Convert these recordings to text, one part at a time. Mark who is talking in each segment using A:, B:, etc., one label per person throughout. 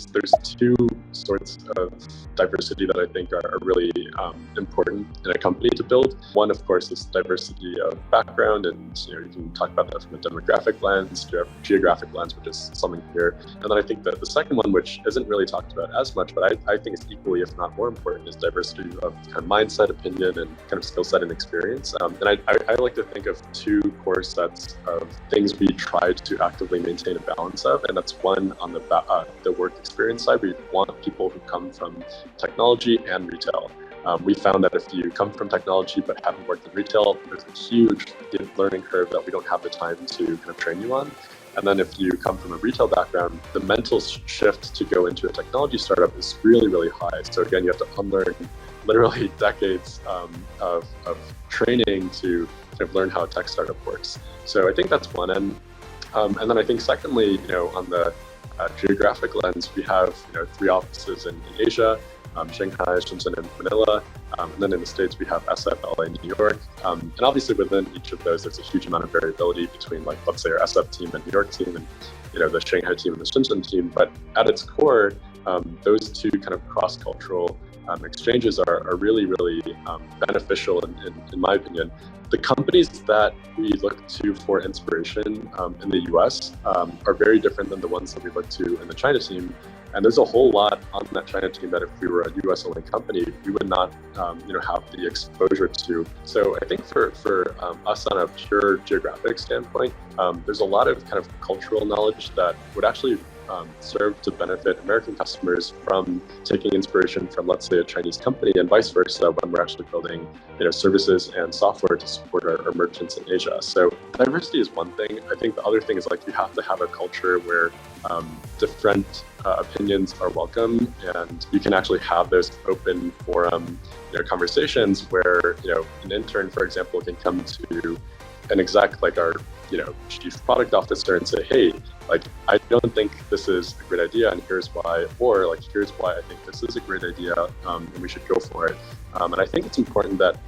A: there's two sorts of diversity that I think are really important in a company to build. One, of course, is diversity of background, and you can talk about that from a demographic lens, geographic lens, which is something here. And then I think that the second one, which isn't really talked about as much, but I think it's equally, if not more important, is diversity of kind of mindset, opinion, and kind of skill set and experience. And I like to think of two core sets of things we try to actively maintain a balance of, and that's one on the work experience side. We want people who come from technology and retail. We found that if you come from technology but haven't worked in retail, there's a huge learning curve that we don't have the time to kind of train you on. And then if you come from a retail background, the mental shift to go into a technology startup is really, really high. So again, you have to unlearn literally decades of training to kind of learn how a tech startup works. So I think that's one end. And then I think secondly, on the geographic lens, we have 3 offices in Asia, Shanghai, Shenzhen, and Manila. And then in the States, we have SF, LA, New York. And obviously within each of those, there's a huge amount of variability between, like, let's say our SF team and New York team, and the Shanghai team and the Shenzhen team. But at its core, those two kind of cross-cultural exchanges are really, really beneficial in my opinion. The companies that we look to for inspiration in the US are very different than the ones that we look to in the China team. And there's a whole lot on that China team that if we were a US only company, we would not have the exposure to. So I think for us on a pure geographic standpoint, there's a lot of kind of cultural knowledge that would actually serve to benefit American customers from taking inspiration from, let's say, a Chinese company, and vice versa when we're actually building services and software to support our merchants in Asia. So diversity is one thing. I think the other thing is, like, you have to have a culture where different opinions are welcome, and you can actually have those open forum conversations where an intern, for example, can come to an exec like our chief product officer and say, hey, like, I don't think this is a great idea, and here's why, or like, here's why I think this is a great idea, and we should go for it. And I think it's important that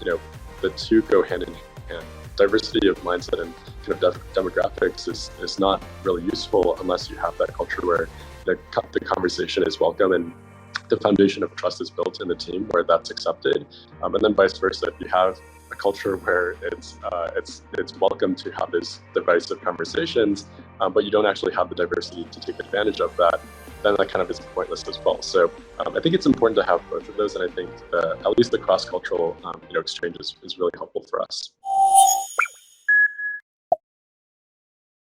A: the two go hand in hand. Diversity of mindset and kind of demographics is not really useful unless you have that culture where the conversation is welcome and the foundation of trust is built in the team where that's accepted. And then vice versa, if you have a culture where it's welcome to have these divisive conversations, but you don't actually have the diversity to take advantage of that, then that kind of is pointless as well. So I think it's important to have both of those, and I think at least the cross-cultural exchange is really helpful for us.